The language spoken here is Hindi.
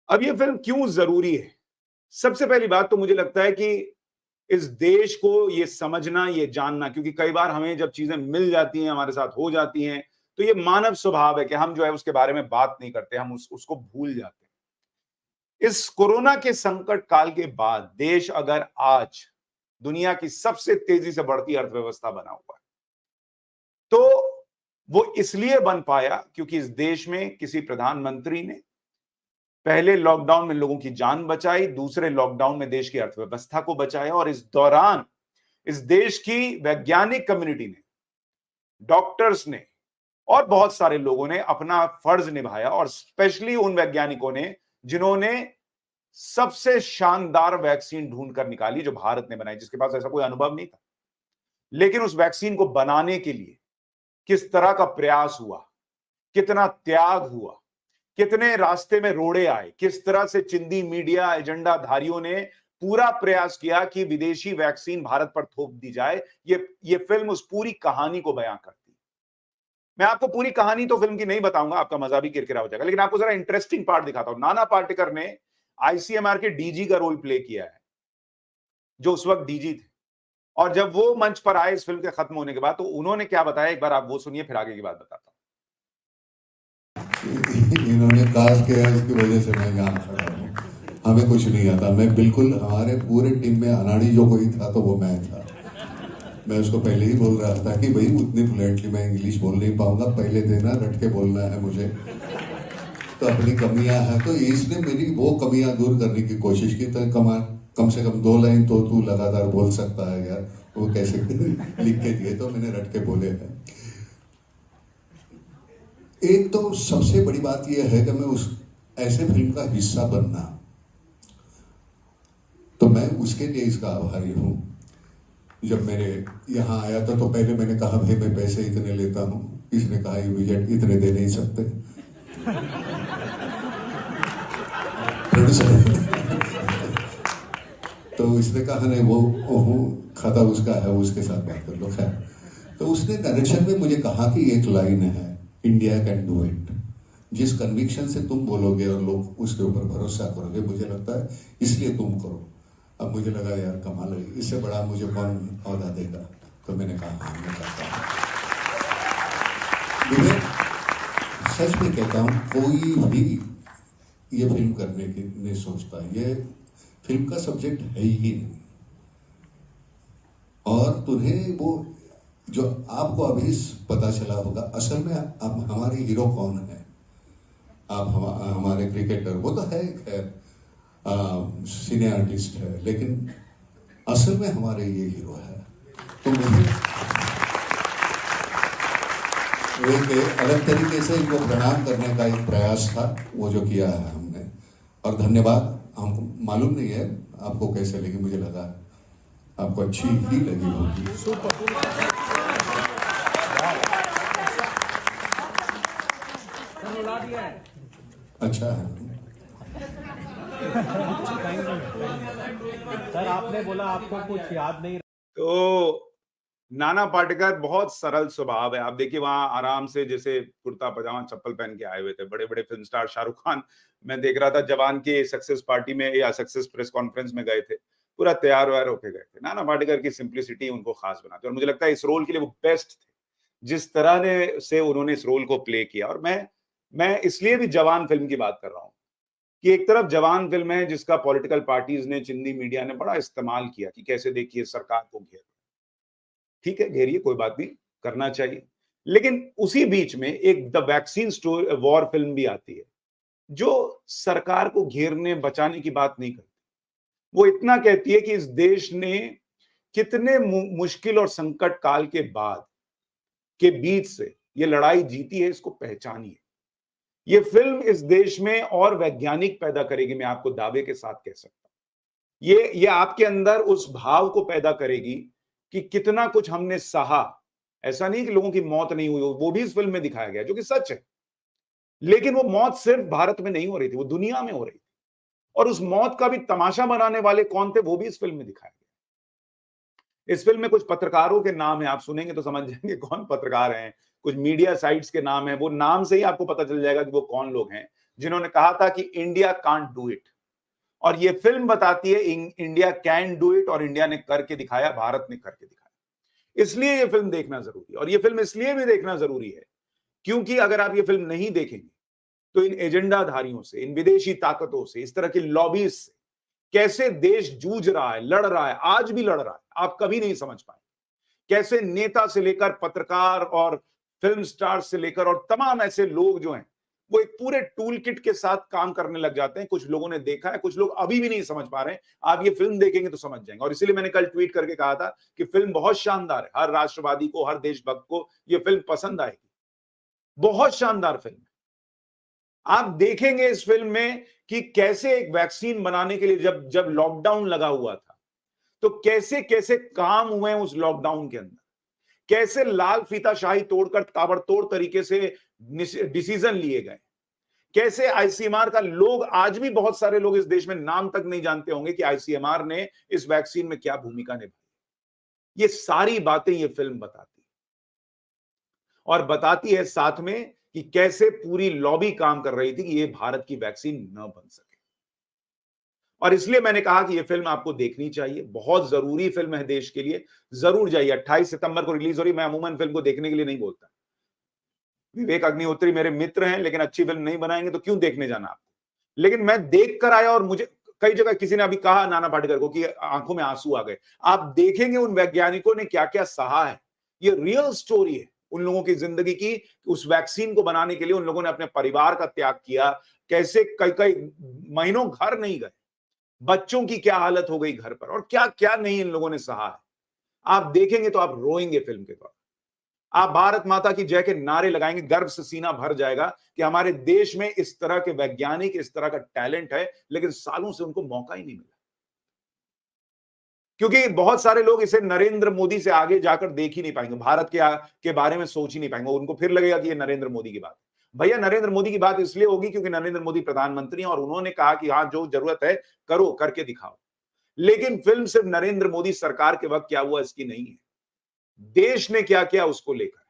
अब ये फिल्म क्यों जरूरी है? सबसे पहली बात तो मुझे लगता है कि इस देश को ये समझना, ये जानना, क्योंकि कई बार हमें जब चीजें मिल जाती हैं, हमारे साथ हो जाती हैं, तो ये मानव स्वभाव है कि हम जो है उसके बारे में बात नहीं करते, हम उसको भूल जाते हैं। इस कोरोना के संकट काल के बाद देश अगर आज दुनिया की सबसे तेजी से बढ़ती अर्थव्यवस्था बना हुआ है, तो वो इसलिए बन पाया क्योंकि इस देश में किसी प्रधानमंत्री ने पहले लॉकडाउन में लोगों की जान बचाई, दूसरे लॉकडाउन में देश की अर्थव्यवस्था को बचाया, और इस दौरान इस देश की वैज्ञानिक कम्युनिटी ने, डॉक्टर्स ने और बहुत सारे लोगों ने अपना फर्ज निभाया, और स्पेशली उन वैज्ञानिकों ने जिन्होंने सबसे शानदार वैक्सीन ढूंढ कर निकाली जो भारत ने बनाई, जिसके पास ऐसा कोई अनुभव नहीं था। लेकिन उस वैक्सीन को बनाने के लिए किस तरह का प्रयास हुआ, कितना त्याग हुआ, कितने रास्ते में रोड़े आए, किस तरह से चिंदी मीडिया एजेंडाधारियों ने पूरा प्रयास किया कि विदेशी वैक्सीन भारत पर थोप दी जाए। ये फिल्म उस पूरी कहानी को बयां करती है। मैं आपको पूरी कहानी तो फिल्म की नहीं बताऊंगा, आपका मजा भी किरकिरा हो जाएगा, लेकिन आपको जरा इंटरेस्टिंग पार्ट दिखाता हूं। नाना पाटेकर ने आईसीएमआर के डीजी का रोल प्ले किया है, जो उस वक्त डीजी थे। और जब वो मंच पर आए इस फिल्म के खत्म होने के बाद, तो उन्होंने क्या बताया, एक बार आप वो सुनिए, फिर आगे की बात बताता हूं। इन्होंने कास्ट किया, इसकी वजह से मैं यहाँ खड़ा हूँ। हमें कुछ नहीं आता। मैं बिल्कुल, हमारे पूरे टीम में अनाड़ी जो कोई था तो वो मैं था। मैं उसको पहले ही बोल रहा था कि भाई उतनी फ्लुएंटली मैं इंग्लिश बोल नहीं पाऊंगा, पहले देना, रट के बोलना है मुझे, तो अपनी कमियां हैं। तो इसने मेरी वो कमियां दूर करने की कोशिश की। तो कम से कम 2 लाइन तो तू लगातार बोल सकता है यार, वो कैसे लिख के दिए, तो मैंने रट के बोले हैं। एक तो सबसे बड़ी बात यह है कि मैं उस ऐसे फिल्म का हिस्सा बनना, तो मैं उसके लिए इसका आभारी हूं। जब मेरे यहाँ आया था तो पहले मैंने कहा भाई मैं पैसे इतने लेता हूं। इसने कहा ये बजट इतने दे नहीं सकते। तो इसने कहा नहीं, वो खाता उसका है, उसके साथ बात कर लो। खैर, तो उसने नरेशन में मुझे कहा कि एक लाइन है, इंडिया कैन डू इट। जिस कन्विक्शन से तुम बोलोगे और लोग उसके ऊपर भरोसा करोगे, मुझे लगता है इसलिए तुम करो। अब मुझे लगा यार कमाल है, इससे बड़ा मुझे कौन औदा देगा। तो मैंने कहा हाँ मैं करता हूँ। मुझे सच में कहता हूँ, कोई भी ये फिल्म करने की नहीं सोचता, ये फिल्म का सब्जेक्ट है ही नहीं। और तुम्हें वो जो आपको अभी पता चला होगा, असल में आप हमारे हीरो कौन है। आप हमारे क्रिकेटर, वो तो है खैर सिने आर्टिस्ट है, लेकिन असल में हमारे ये हीरो है। तो मुझे एक अलग तरीके से इनको प्रणाम करने का एक प्रयास था, वो जो किया है हमने। और धन्यवाद। हमको मालूम नहीं है आपको कैसे लगी, मुझे लगा आपको अच्छी ही लगी होगी। अच्छा है। सर आपने बोला आपको कुछ याद नहीं। तो नाना पाटेकर बहुत सरल स्वभाव है। आप देखिए वहां आराम से जैसे कुर्ता पजामा चप्पल पहन के आए हुए थे। बड़े बड़े फिल्म स्टार शाहरुख खान, मैं देख रहा था जवान के सक्सेस पार्टी में या सक्सेस प्रेस कॉन्फ्रेंस में गए थे, पूरा तैयार व्यार होके गए थे। नाना पाटेकर की सिंप्लिसिटी उनको खास बनाती है, और मुझे लगता है इस रोल के लिए वो बेस्ट थे, जिस तरह ने से उन्होंने इस रोल को प्ले किया। और मैं इसलिए भी जवान फिल्म की बात कर रहा हूँ कि एक तरफ जवान फिल्म है जिसका पॉलिटिकल पार्टीज ने, चिंदी मीडिया ने बड़ा इस्तेमाल किया कि कैसे देखिए सरकार को घेर। ठीक है, घेरिए, कोई बात नहीं, करना चाहिए। लेकिन उसी बीच में एक the vaccine story war film भी आती है, जो सरकार को घेरने बचाने की बात नहीं करती। वो इतना कहती है कि इस देश ने कितने मुश्किल और संकट काल के बाद के बीच से ये लड़ाई जीती है, इसको पहचानिए। ये फिल्म इस देश में और वैज्ञानिक पैदा करेगी, मैं आपको दावे के साथ कह सकता हूं। ये आपके अंदर उस भाव को पैदा करेगी कि कितना कुछ हमने सहा। ऐसा नहीं कि लोगों की मौत नहीं हुई, वो भी इस फिल्म में दिखाया गया, जो कि सच है। लेकिन वो मौत सिर्फ भारत में नहीं हो रही थी, वो दुनिया में हो रही थी। और उस मौत का भी तमाशा बनाने वाले कौन थे, वो भी इस फिल्म में दिखाया गया। इस फिल्म में कुछ पत्रकारों के नाम है, आप सुनेंगे तो समझ जाएंगे कौन पत्रकार हैं। कुछ मीडिया साइट्स के नाम है, वो नाम से ही आपको पता चल जाएगा कि वो कौन लोग हैं। जिन्होंने कहा था कि इंडिया कांट डू इट, और ये फिल्म बताती है इंडिया कैन डू इट, और इंडिया ने करके दिखाया, भारत ने करके दिखाया। इसलिए ये फिल्म देखना जरूरी है। और ये फिल्म इसलिए भी देखना जरूरी है क्योंकि अगर आप ये फिल्म नहीं देखेंगे तो इन एजेंडाधारियों से, इन विदेशी ताकतों से, इस तरह की लॉबीज से कैसे देश जूझ रहा है, लड़ रहा है, आज भी लड़ रहा है, आप कभी नहीं समझ पाए। कैसे नेता से लेकर पत्रकार और फिल्म स्टार से लेकर और तमाम ऐसे लोग जो हैं वो एक पूरे टूल किट के साथ काम करने लग जाते हैं। कुछ लोगों ने देखा है, कुछ लोग अभी भी नहीं समझ पा रहे हैं। आप ये फिल्म देखेंगे तो समझ जाएंगे। और इसीलिए मैंने कल ट्वीट करके कहा था कि फिल्म बहुत शानदार है, हर राष्ट्रवादी को, हर देशभक्त को ये फिल्म पसंद आएगी। बहुत शानदार फिल्म है। आप देखेंगे इस फिल्म में कि कैसे एक वैक्सीन बनाने के लिए जब जब लॉकडाउन लगा हुआ था तो कैसे कैसे काम हुए हैं उस लॉकडाउन के अंदर, कैसे लाल फीताशाही तोड़कर ताबड़तोड़ तरीके से डिसीजन लिए गए, कैसे आईसीएमआर का लोग, आज भी बहुत सारे लोग इस देश में नाम तक नहीं जानते होंगे कि आईसीएमआर ने इस वैक्सीन में क्या भूमिका निभाई। ये सारी बातें ये फिल्म बताती है, और बताती है साथ में कि कैसे पूरी लॉबी काम कर रही थी कि ये भारत की वैक्सीन न बन सके। और इसलिए मैंने कहा कि ये फिल्म आपको देखनी चाहिए, बहुत जरूरी फिल्म है देश के लिए। जरूर जाइए, 28 सितंबर को रिलीज हो रही। मैं अमूमन फिल्म को देखने के लिए नहीं बोलता। विवेक अग्निहोत्री मेरे मित्र हैं, लेकिन अच्छी फिल्म नहीं बनाएंगे तो क्यों देखने जाना आपको। लेकिन मैं देख कर आया और मुझे कई जगह किसी ने अभी कहा नाना पाटेकर को कि आंखों में आंसू आ गए। आप देखेंगे उन वैज्ञानिकों ने क्या क्या सहा है। ये रियल स्टोरी है उन लोगों की जिंदगी की। उस वैक्सीन को बनाने के लिए उन लोगों ने अपने परिवार का त्याग किया, कैसे कई कई महीनों घर नहीं गए, बच्चों की क्या हालत हो गई घर पर, और क्या क्या नहीं इन लोगों ने सहा है। आप देखेंगे तो आप रोएंगे फिल्म के दौरान। आप भारत माता की जय के नारे लगाएंगे, गर्व से सीना भर जाएगा कि हमारे देश में इस तरह के वैज्ञानिक, इस तरह का टैलेंट है, लेकिन सालों से उनको मौका ही नहीं मिला। क्योंकि बहुत सारे लोग इसे नरेंद्र मोदी से आगे जाकर देख ही नहीं पाएंगे, भारत के बारे में सोच ही नहीं पाएंगे। उनको फिर लगेगा कि ये नरेंद्र मोदी की बात। भैया नरेंद्र मोदी की बात इसलिए होगी क्योंकि नरेंद्र मोदी प्रधानमंत्री हैं और उन्होंने कहा कि हाँ जो जरूरत है करो, करके दिखाओ। लेकिन फिल्म सिर्फ नरेंद्र मोदी सरकार के वक्त क्या हुआ इसकी नहीं है, देश ने क्या किया उसको लेकर।